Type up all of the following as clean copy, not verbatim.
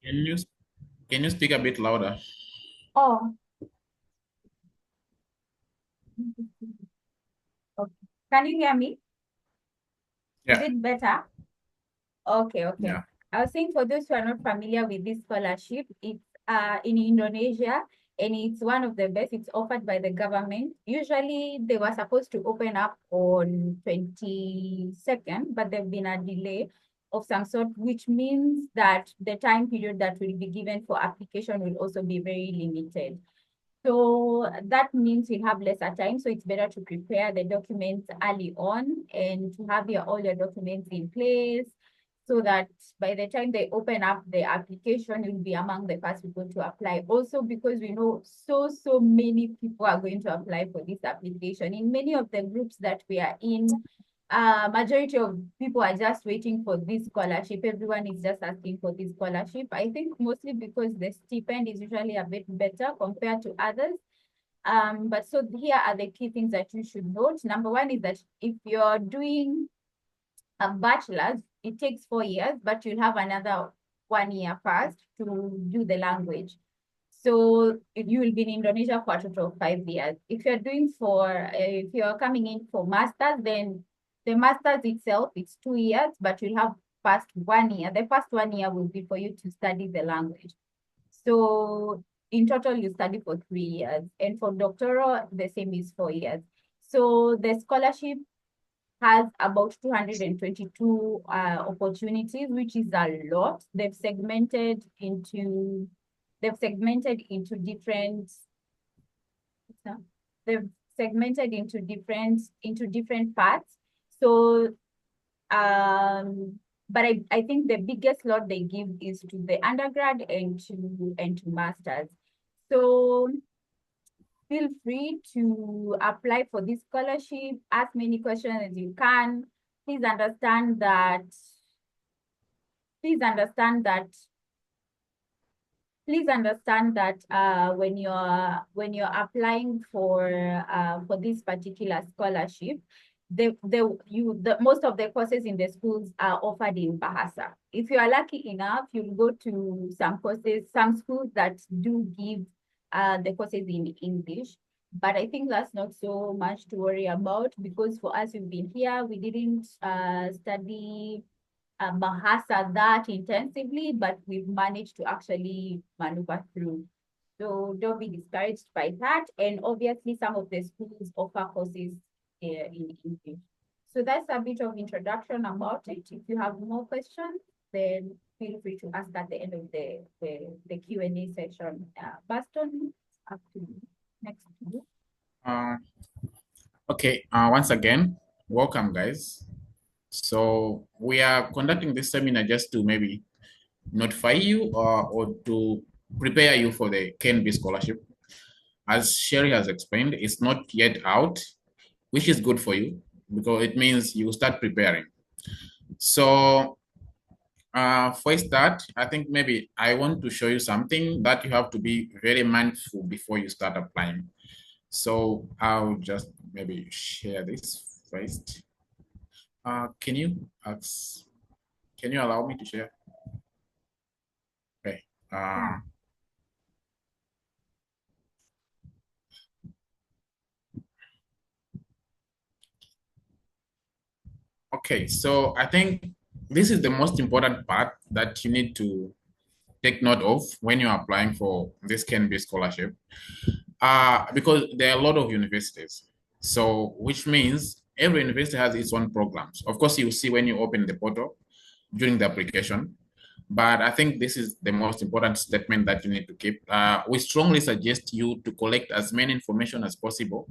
Can you can you speak a bit louder? Oh, okay. Can you hear me? Is Yeah, it better? Okay, okay. yeah. I was saying for those who are not familiar with this scholarship, it's in Indonesia and it's one of the best. It's offered by the government. Usually they were supposed to open up on 22nd, but there've been a delay of some sort, which means that the time period that will be given for application will also be very limited. So that means you have lesser time. So it's better to prepare the documents early on and to have all your documents in place so that by the time they open up the application, you'll be among the first people to apply. Also, because we know so many people are going to apply for this application. In many of the groups that we are in, majority of people are just waiting for this scholarship. Everyone is just asking for this scholarship. I think mostly because the stipend is usually a bit better compared to others. But so here are the key things that you should note. Number one is that if you're doing a bachelor's, it takes 4 years, but you'll have another 1 year first to do the language. So you will be in Indonesia for a total of 5 years. If you're coming in for masters, then the masters itself it's 2 years, but you'll have first 1 year. The first 1 year will be for you to study the language. So in total, you study for 3 years, and for doctoral, the same is 4 years. So the scholarship has about 222 opportunities, which is a lot. They've segmented they've segmented into different parts. So but I think the biggest lot they give is to the undergrad and to masters. So feel free to apply for this scholarship, ask many questions as you can. Please understand that, please understand that, please understand that when you're applying for this particular scholarship, the most of the courses in the schools are offered in Bahasa. If you are lucky enough, you'll go to some schools that do give the courses in English. But I think that's not so much to worry about because for us, we've been here, we didn't study Bahasa that intensively, but we've managed to actually maneuver through. So don't be discouraged by that. And obviously, some of the schools offer courses in English. So that's a bit of introduction about it. If you have more questions, then feel free to ask at the end of the Q&A session. Baston, up to you. Next to you. Uh, okay. Once again, welcome, guys. So we are conducting this seminar just to maybe notify you or to prepare you for the KNB scholarship. As Sherry has explained, it's not yet out, which is good for you because it means you start preparing. So for a start, I think maybe I want to show you something that you have to be very mindful before you start applying. So I'll just maybe share this first. Uh, can you ask, can you allow me to share? Okay. Yeah. Okay. So I think this is the most important part that you need to take note of when you're applying for this KNB scholarship. Because there are a lot of universities. So which means every university has its own programs. Of course, you see when you open the portal during the application. But I think this is the most important statement that you need to keep. We strongly suggest you to collect as many information as possible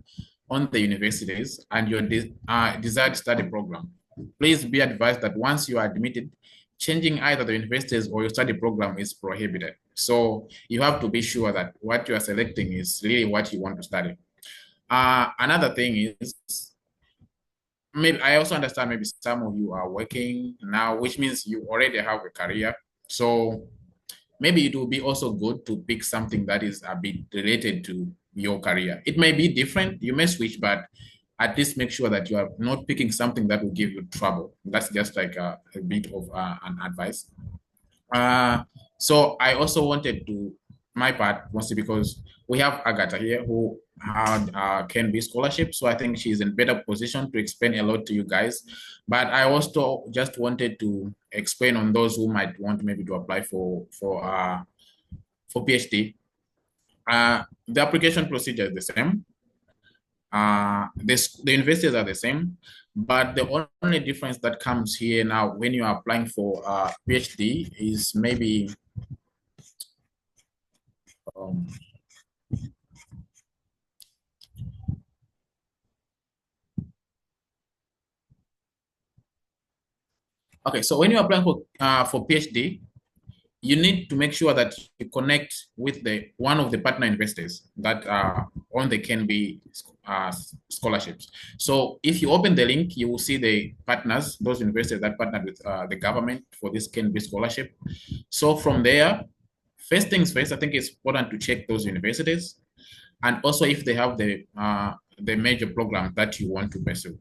on the universities and your desired study program. Please be advised that once you are admitted, changing either the universities or your study program is prohibited. So you have to be sure that what you are selecting is really what you want to study. Another thing is maybe I also understand maybe some of you are working now, which means you already have a career. So maybe it will be also good to pick something that is a bit related to your career. It may be different, you may switch, but at least make sure that you are not picking something that will give you trouble. That's just like a bit of an advice. So I also wanted to, my part, mostly because we have Agatha here who had KNB scholarship. So I think she's in better position to explain a lot to you guys. But I also just wanted to explain on those who might want maybe to apply for PhD. The application procedure is the same. The universities are the same, but the only difference that comes here now when you are applying for PhD is maybe um, okay. So when you're applying for PhD, you need to make sure that you connect with the one of the partner investors that are on the KNB scholarships. So if you open the link, you will see the partners, those investors that partnered with the government for this KNB scholarship. So from there, first things first, I think it's important to check those universities and also if they have the major program that you want to pursue.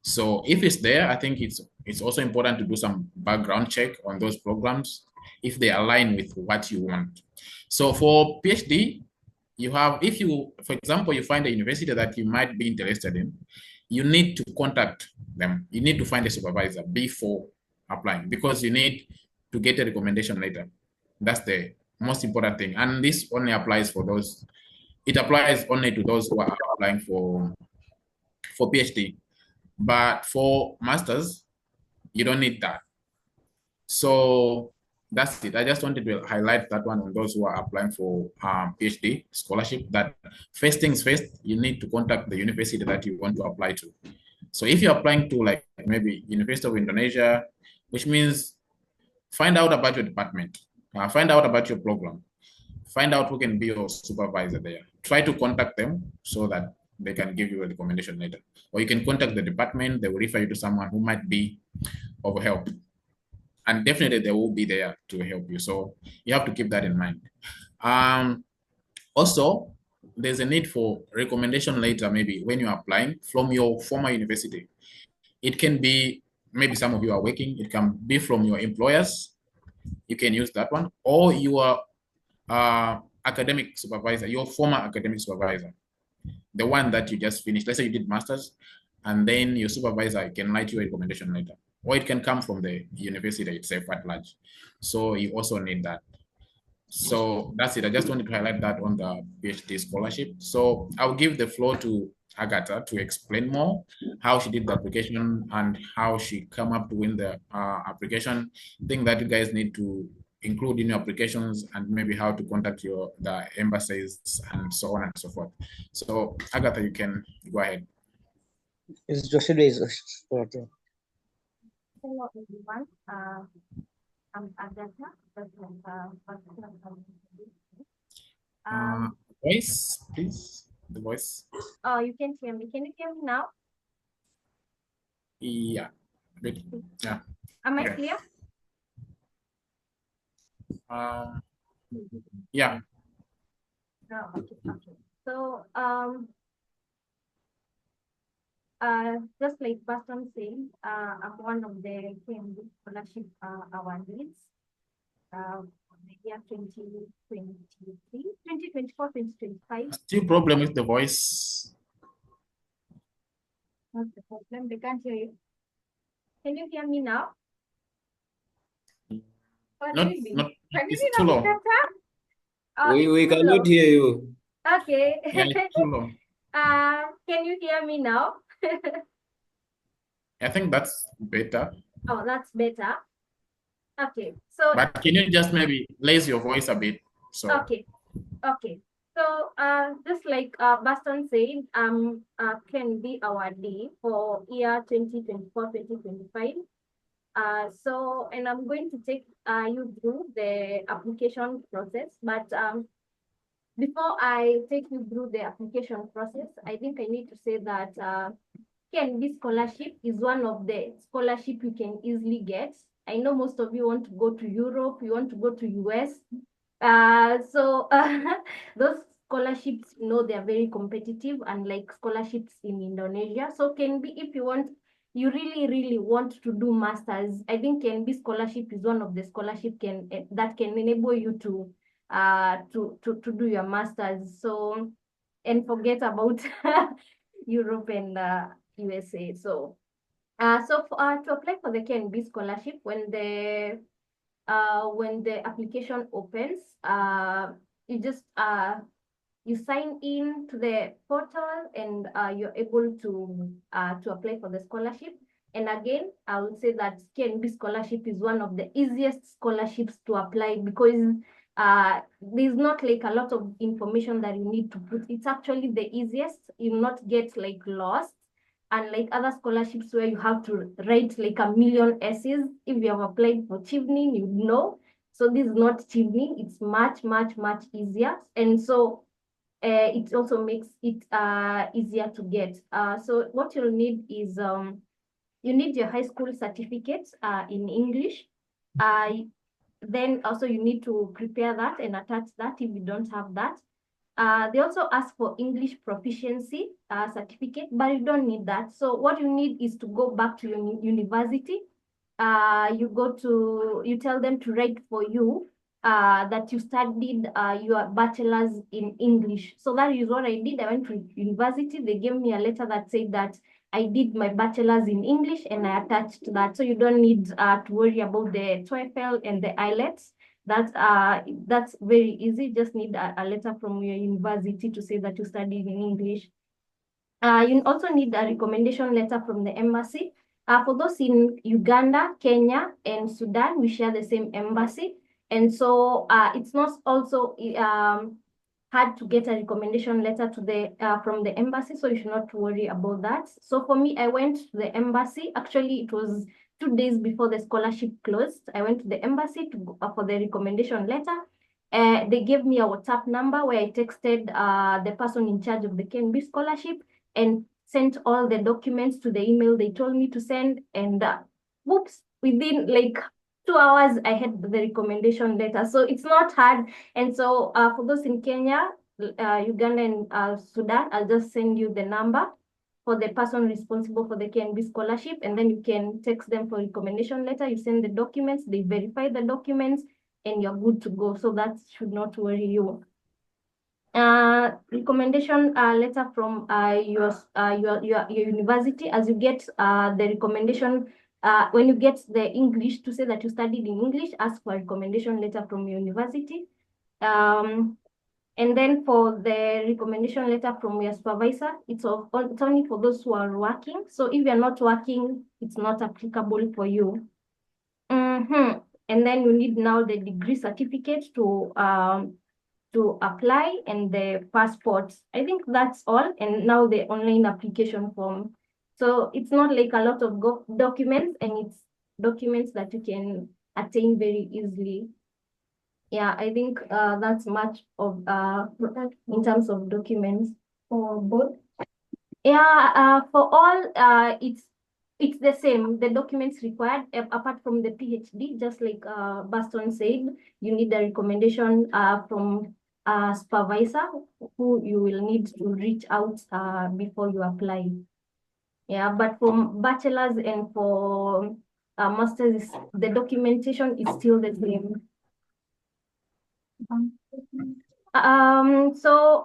So if it's there, I think it's also important to do some background check on those programs if they align with what you want. So for PhD, you have, if you, for example, you find a university that you might be interested in, you need to contact them. You need to find a supervisor before applying because you need to get a recommendation letter. That's the most important thing. And this only applies for those, it applies only to those who are applying for PhD. But for masters, you don't need that. So that's it. I just wanted to highlight that one on those who are applying for PhD scholarship. That first things first, you need to contact the university that you want to apply to. So if you're applying to like maybe University of Indonesia, which means find out about your department, find out about your program, find out who can be your supervisor there. Try to contact them so that they can give you a recommendation later. Or you can contact the department, they will refer you to someone who might be of help. And definitely they will be there to help you. So you have to keep that in mind. Also, there's a need for recommendation later, maybe when you're applying from your former university. It can be, maybe some of you are working, it can be from your employers. You can use that one, or your academic supervisor, your former academic supervisor, the one that you just finished. Let's say you did masters, and then your supervisor can write you a recommendation letter, or it can come from the university itself at large. So you also need that. So that's it. I just wanted to highlight that on the PhD scholarship. So I'll give the floor to Agatha to explain more how she did the application and how she come up to win the application. Thing that you guys need to include in your applications and maybe how to contact the embassies and so on and so forth. So Agatha, you can go ahead. Is Joshua is Hello, everyone. I'm Agatha. Voice, please. The voice. Oh, you can hear me. Can you hear me now? Yeah. Good. Yeah. Am I Okay. clear? Yeah. No, okay. So, just like Baston said, I'm one of the KNB scholarship awardees. The year 2023, 2024, 2025. Still problem with the voice. What's the problem? They can't hear you. Can you hear me now? It's too low. we cannot hear you. Okay. Yeah, it's too low. Can you hear me now? I think that's better. Oh, that's better. Okay. So, but can you just maybe raise your voice a bit? So okay. So, just like Baston said, KNB awardee for year 2024-2025. So, and I'm going to take you through the application process, but before I take you through the application process, I think I need to say that KNB scholarship is one of the scholarship you can easily get. I know most of you want to go to Europe, you want to go to US. So those scholarships, you know, they're very competitive, unlike scholarships in Indonesia. So KNB, if you want you really want to do masters, I think KNB scholarship is one of the scholarship that can enable you to do your masters. So, and forget about Europe and USA. So to apply for the KNB scholarship, when the application opens, you just you sign in to the portal, and you're able to apply for the scholarship. And again, I would say that KNB scholarship is one of the easiest scholarships to apply, because there's not like a lot of information that you need to put. It's actually the easiest. You not get like lost. Unlike other scholarships where you have to write like a million essays. If you have applied for Chivni, you know. So this is not Chivni. It's much easier. And so it also makes it easier to get. So what you'll need is you need your high school certificate in English. Then also you need to prepare that and attach that if you don't have that. They also ask for English proficiency certificate, but you don't need that. So what you need is to go back to your university. You tell them to write for you that you studied your bachelor's in English. So that is what I did. I went to university. They gave me a letter that said that I did my bachelor's in English, and I attached that. So you don't need to worry about the TOEFL and the IELTS. That's very easy. Just need a letter from your university to say that you studied in English. You also need a recommendation letter from the embassy. For those in Uganda, Kenya, and Sudan, we share the same embassy. And so it's not also hard to get a recommendation letter from the embassy, so you should not worry about that. So for me, I went to the embassy. Actually, it was 2 days before the scholarship closed. I went to the embassy for the recommendation letter. They gave me a WhatsApp number where I texted the person in charge of the KNB scholarship and sent all the documents to the email they told me to send. And whoops, within like 2 hours, I had the recommendation letter. So it's not hard. And so for those in Kenya, Uganda, and Sudan, I'll just send you the number for the person responsible for the KNB scholarship, and then you can text them for recommendation letter. You send the documents, they verify the documents, and you're good to go. So that should not worry you. Recommendation letter from your university. As you get the recommendation, when you get the English to say that you studied in English, ask for a recommendation letter from your university. And then for the recommendation letter from your supervisor, it's only for those who are working. So if you're not working, it's not applicable for you. And then you need now the degree certificate to apply, and the passports. I think that's all. And now the online application form. So it's not like a lot of documents, and it's documents that you can attain very easily. Yeah, I think that's much of in terms of documents for both. Yeah, for all, it's the same. The documents required, apart from the PhD, just like Baston said, you need a recommendation from a supervisor who you will need to reach out before you apply. Yeah, but for bachelor's and for master's, the documentation is still the same. So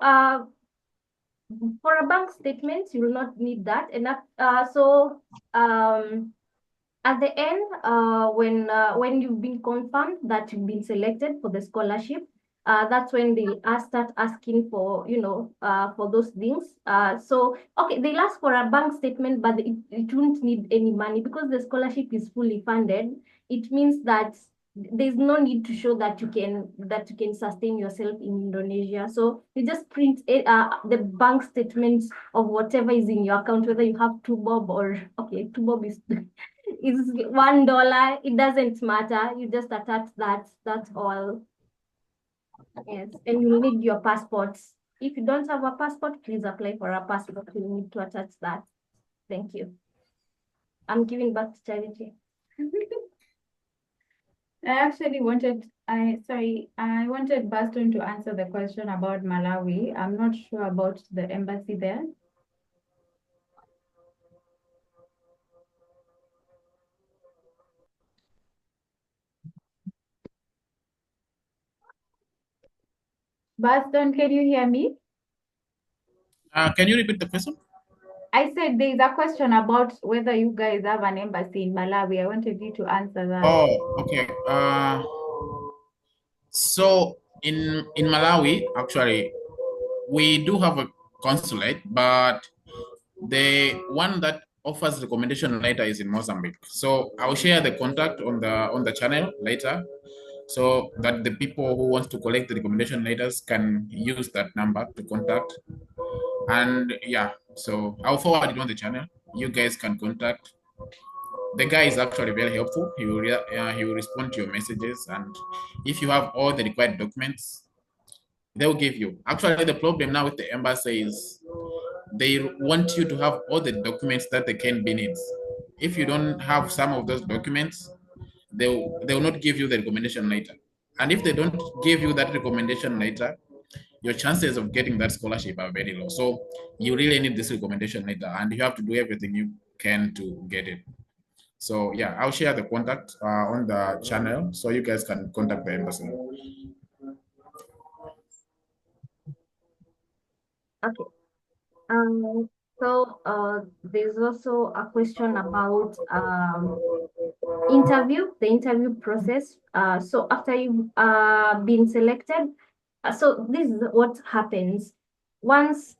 for a bank statement, you will not need that. And at the end, when you've been confirmed that you've been selected for the scholarship, that's when they'll start asking for, for those things. Okay, they'll ask for a bank statement, but it won't need any money because the scholarship is fully funded. It means that there's no need to show that you can sustain yourself in Indonesia. So you just print the bank statements of whatever is in your account, whether you have 2 bob or 2 bob is is $1. It doesn't matter. You just attach that. That's all. Yes, and you need your passports. If you don't have a passport, please apply for a passport. You need to attach that. Thank you. I'm giving back to Charity. I wanted Baston to answer the question about Malawi. I'm not sure about the embassy there. Baston, can you hear me? Can you repeat the question? I said there is a question about whether you guys have an embassy in Malawi. I wanted you to answer that. Oh, okay. So in Malawi, actually, we do have a consulate, but the one that offers recommendation letter is in Mozambique. So I'll share the contact on the channel later, so that the people who want to collect the recommendation letters can use that number to contact. And yeah, so I'll forward it on the channel. You guys can contact. The guy is actually very helpful. He will respond to your messages, and if you have all the required documents, they'll give you. Actually, the problem now with the embassy is they want you to have all the documents that the KNB needs. If you don't have some of those documents, they will not give you the recommendation letter. And if they don't give you that recommendation letter, your chances of getting that scholarship are very low. So you really need this recommendation letter, and you have to do everything you can to get it. So yeah, I'll share the contact on the channel so you guys can contact the embassy. Okay. So there's also a question about the interview process. So after you've been selected, so this is what happens. Once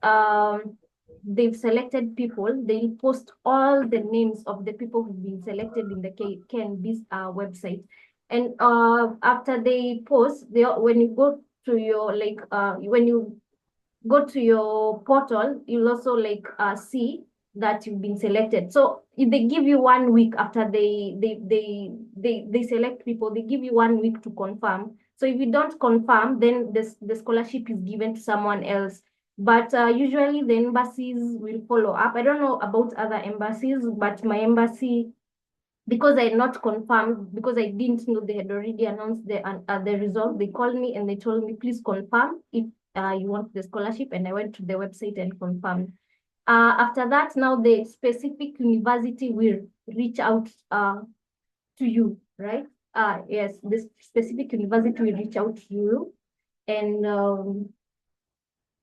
they've selected people, they'll post all the names of the people who've been selected in the KNB's website. And after they post, when you go to your when you go to your portal, you'll also see that you've been selected. So if they give you 1 week after they select people, they give you 1 week to confirm. So if you don't confirm, then the scholarship is given to someone else. But usually the embassies will follow up. I don't know about other embassies, but my embassy, because I had not confirmed, because I didn't know they had already announced the result, they called me and they told me, please confirm if you want the scholarship. And I went to the website and confirmed. After that, now the specific university will reach out to you, right? Yes, the specific university will reach out to you. And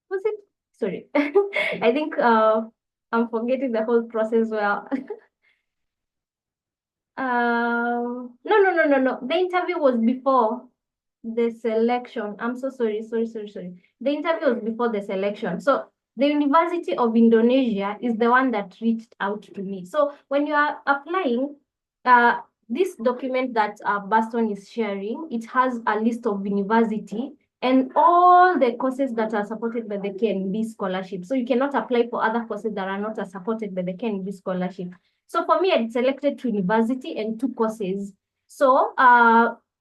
was it? Sorry, I think I'm forgetting the whole process well. No. The interview was before the selection. I'm so sorry. The interview was before the selection. So the University of Indonesia is the one that reached out to me. So when you are applying, this document that Baston is sharing, it has a list of university and all the courses that are supported by the KNB scholarship. So you cannot apply for other courses that are not supported by the KNB scholarship. So for me, I selected 2 university and 2 courses. So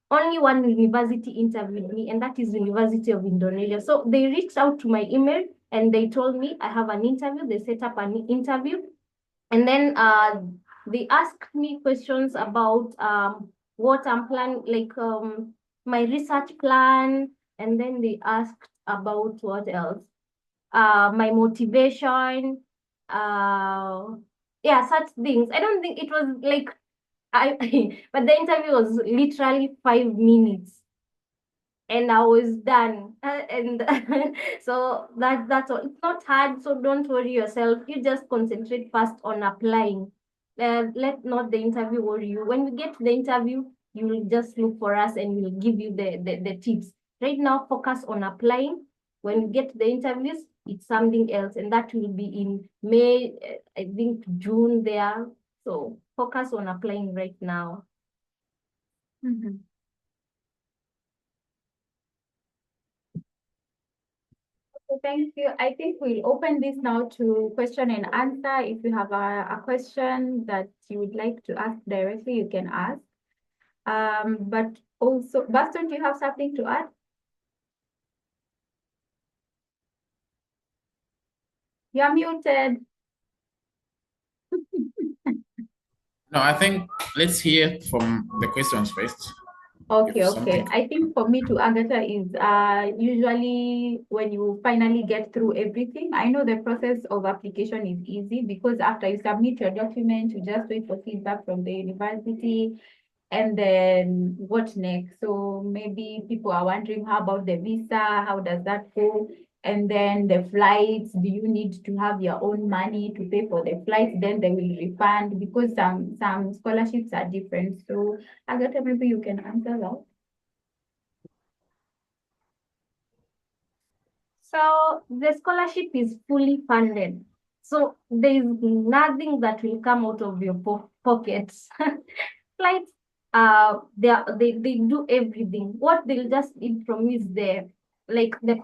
only one university interviewed me, and that is University of Indonesia. So they reached out to my email and they told me I have an interview. They set up an interview, and then they asked me questions about what I'm planning, my research plan, and then they asked about what else, my motivation, yeah, such things. I don't think it was like but the interview was literally 5 minutes and I was done. And so that's all. It's not hard, so don't worry yourself. You just concentrate first on applying. Let not the interview worry you. When we get to the interview, you will just look for us and we'll give you the tips. Right now, focus on applying. When you get to the interviews, it's something else, and that will be in May, I think June there. So focus on applying right now. Mm-hmm. Thank you. I think we'll open this now to question and answer. If you have a question that you would like to ask directly, you can ask. But also, Baston, do you have something to add? You're muted. No, I think let's hear from the questions first. Okay. Something. I think for me to answer is usually when you finally get through everything, I know the process of application is easy because after you submit your document, you just wait for feedback from the university. And then what next? So maybe people are wondering, how about the visa? How does that go? And then the flights, do you need to have your own money to pay for the flights? Then they will refund, because some scholarships are different. So Agatha, maybe you can answer that. So the scholarship is fully funded. So there is nothing that will come out of your pockets. Flights, they do everything. What they'll just need from you is the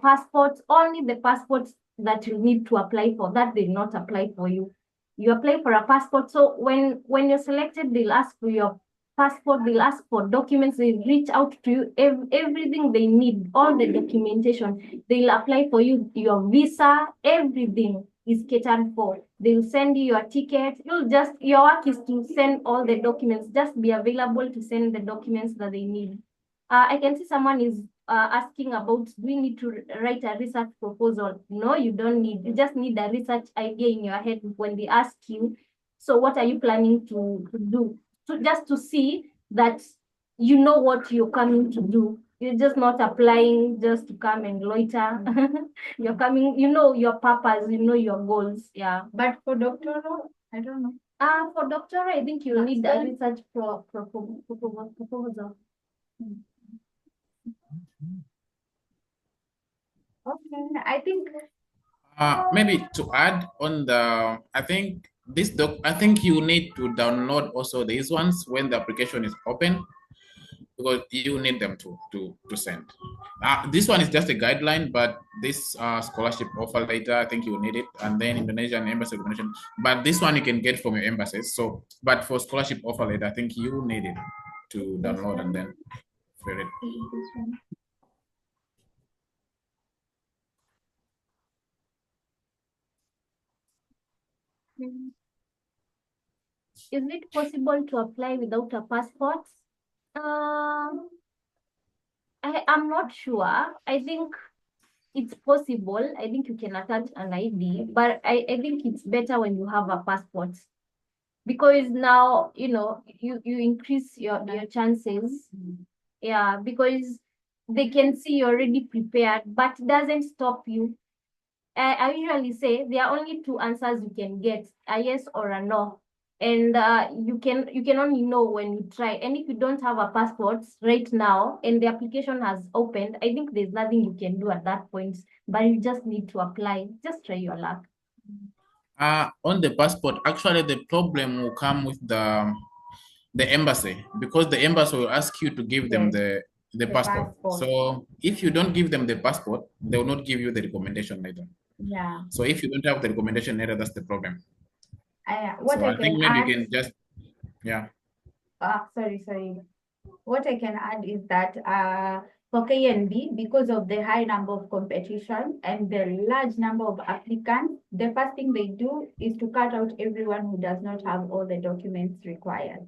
passports, only the passports that you need to apply for, that they'll not apply for you. You apply for a passport. So when you're selected, they'll ask for your passport, they'll ask for documents, they'll reach out to you, everything they need, all the documentation. They'll apply for you, your visa, everything is catered for. They'll send you your ticket. Your work is to send all the documents. Just be available to send the documents that they need. I can see someone is asking about, do we need to write a research proposal? No, you don't need. You just need a research idea in your head when they ask you. So what are you planning to do? Just to see that you know what you're coming to do. You're just not applying just to come and loiter. You're coming, you know your purpose, you know your goals. Yeah. But for doctoral, I don't know. For doctoral, I think you'll need a research proposal. Okay, I think Maybe to add on I think I think you need to download also these ones when the application is open, because you need them to send. This one is just a guideline, but this scholarship offer letter, I think you need it, and then Indonesian embassy recommendation. But this one you can get from your embassies. So, but for scholarship offer letter, I think you need it to download and then fill it. Is it possible to apply without a passport? I'm not sure. I think it's possible. I think you can attach an ID, but I think it's better when you have a passport, because now you increase your chances. Yeah, because they can see you're already prepared, but it doesn't stop you. I usually say there are only two answers you can get, a yes or a no. And you can only know when you try. And if you don't have a passport right now and the application has opened, I think there's nothing you can do at that point, but you just need to apply. Just try your luck. On the passport, actually the problem will come with the embassy, because the embassy will ask you to give them the passport. So if you don't give them the passport, they will not give you the recommendation letter. Yeah. So if you don't have the recommendation letter, that's the problem. I think maybe you can just, yeah. Sorry. What I can add is that for KNB, because of the high number of competition and the large number of applicants, the first thing they do is to cut out everyone who does not have all the documents required.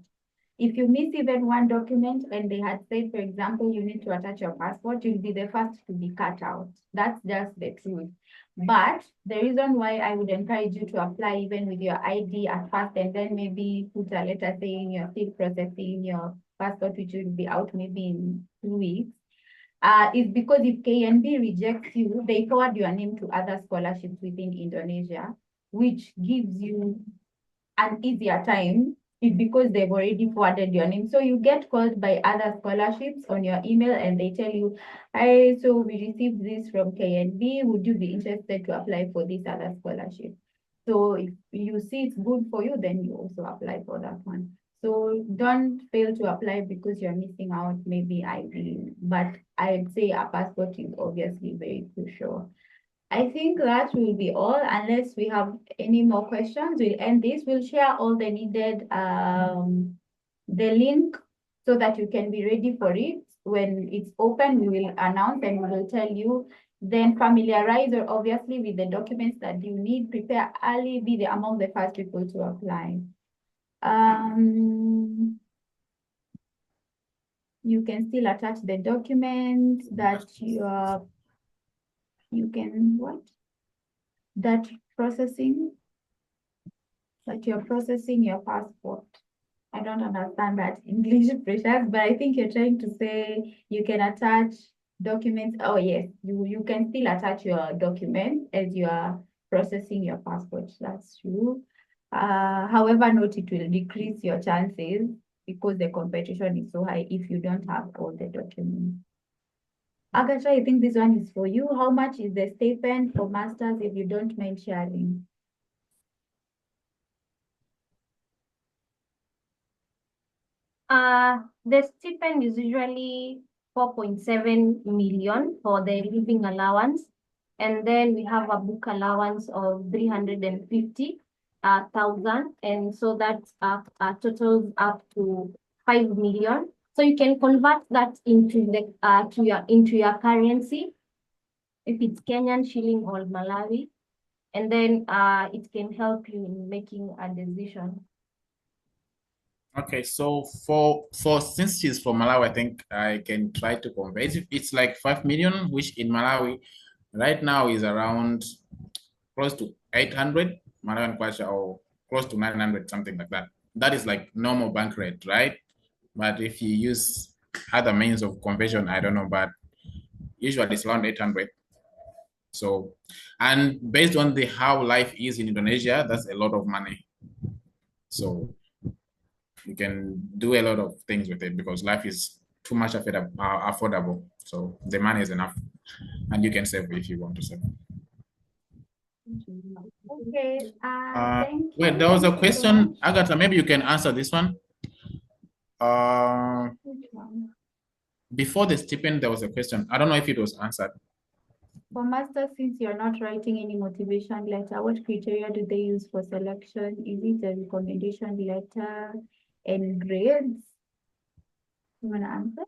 If you miss even one document and they had said, for example, you need to attach your passport, you'll be the first to be cut out. That's just the truth. But the reason why I would encourage you to apply even with your ID at first, and then maybe put a letter saying you're still processing your passport, which will be out maybe in 2 weeks, is because if KNB rejects you, they forward your name to other scholarships within Indonesia, which gives you an easier time, is because they've already forwarded your name. So you get called by other scholarships on your email and they tell you, "Hi, so we received this from KNB. Would you be interested to apply for this other scholarship?" So if you see it's good for you, then you also apply for that one. So don't fail to apply because you're missing out maybe ID, but I'd say a passport is obviously very crucial. I think that will be all, unless we have any more questions. We'll end this. We'll share all the needed, the link, so that you can be ready for it. When it's open, we will announce and we will tell you. Then familiarize obviously with the documents that you need. Prepare early, be among the first people to apply. You can still attach the documents that you can that you're processing your passport. I don't understand that English, Precious, but I think you're trying to say you can attach documents. Oh yes, you can still attach your documents as you are processing your passport. That's true. However, note it will decrease your chances because the competition is so high if you don't have all the documents. Agatha, I think this one is for you. How much is the stipend for masters if you don't mind sharing? The stipend is usually 4.7 million for the living allowance. And then we have a book allowance of 350,000. And so that's totals up to 5 million. So you can convert that into the into your currency, if it's Kenyan shilling or Malawi. And then it can help you in making a decision. Okay, so for since she's from Malawi, I think I can try to convert it. It's like 5 million, which in Malawi right now is around close to 800 Malawian kwacha or close to 900, something like that. That is like normal bank rate, right? But if you use other means of conversion, I don't know, but usually it's around 800. So, and based on the how life is in Indonesia, that's a lot of money. So you can do a lot of things with it because life is too much affordable. So the money is enough, and you can save if you want to save. Okay, thank Wait, you. there was a Thank you so question, much. Agatha. Maybe you can answer this one. Which one? Before the stipend, there was a question. I don't know if it was answered. For masters, since you're not writing any motivation letter, what criteria do they use for selection? Is it a recommendation letter and grades? You want to answer?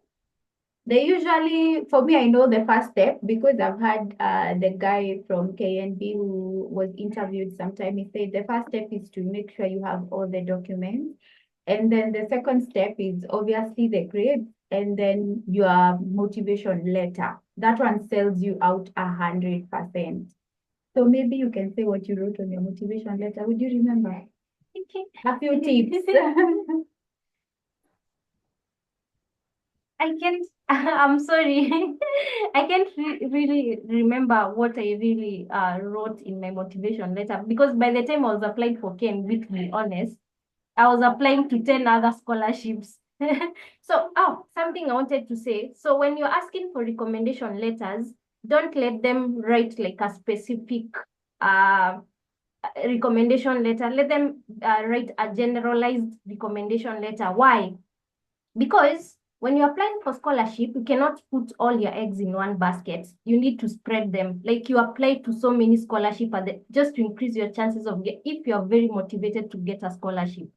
They usually, for me, I know the first step because I've had the guy from KNB who was interviewed sometime. He said the first step is to make sure you have all the documents. And then the second step is obviously the grades and then your motivation letter. That one sells you out 100%. So maybe you can say what you wrote on your motivation letter. Would you remember? A few tips. I can't, I'm sorry. I can't really remember what I really wrote in my motivation letter because by the time I was applying for KNB, to be honest, I was applying to 10 other scholarships. So, something I wanted to say. So when you're asking for recommendation letters, don't let them write like a specific recommendation letter. Let them write a generalized recommendation letter. Why? Because when you're applying for scholarship, you cannot put all your eggs in one basket. You need to spread them. Like you apply to so many scholarship just to increase your chances of if you're very motivated to get a scholarship.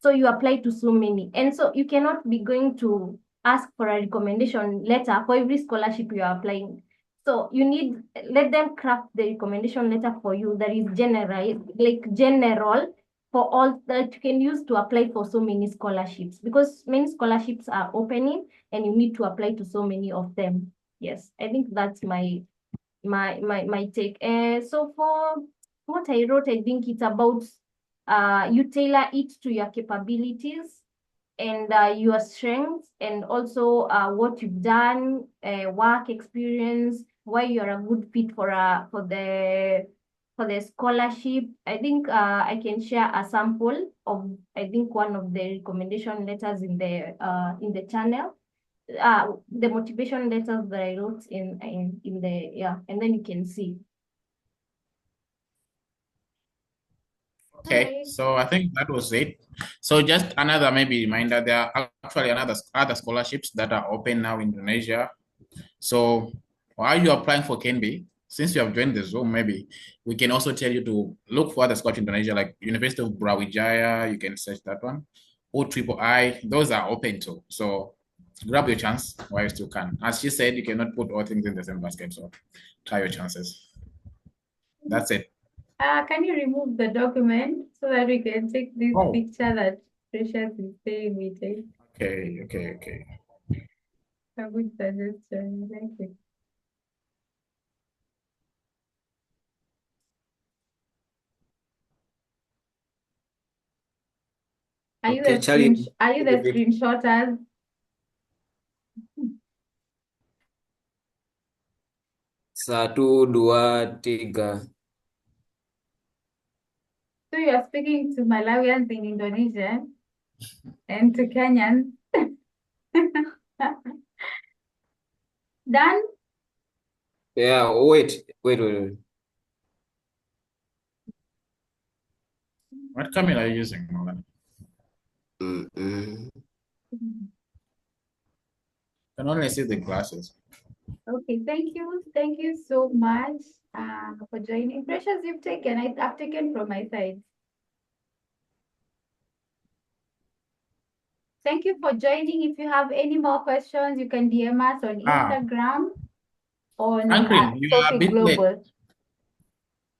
So you apply to so many. And so you cannot be going to ask for a recommendation letter for every scholarship you are applying. So you need, let them craft the recommendation letter for you that is general for all that you can use to apply for so many scholarships because many scholarships are opening and you need to apply to so many of them. Yes, I think that's my take. So for what I wrote, I think it's about you tailor it to your capabilities and your strengths and also what you've done, work experience, why you're a good fit for the scholarship. I think I can share a sample of I think one of the recommendation letters in the channel. The motivation letters that I wrote in the and then you can see. Okay, so I think that was it. So just another maybe reminder, there are actually other scholarships that are open now in Indonesia. So while you're applying for KNB, since you have joined the Zoom, maybe we can also tell you to look for other scholarships in Indonesia, like University of Brawijaya, you can search that one. O Triple I, those are open too. So grab your chance while you still can. As she said, you cannot put all things in the same basket, so try your chances. That's it. Can you remove the document so that we can take this Oh. picture that Precious is saying we take? Okay. A good suggestion. Thank you. Are you Okay, the Charlie. screenshotters? Satu, dua, tiga. So you are speaking to Malawians in Indonesia and to Kenyans. Done? Yeah, wait. What camera are you using, Morgan? Mm-mm. Can only see the glasses. Okay, thank you. Thank you so much for joining. Precious, I've taken from my side. Thank you for joining. If you have any more questions, you can DM us on Ah, Instagram on Franklin, you are a Sophie bit late. Global.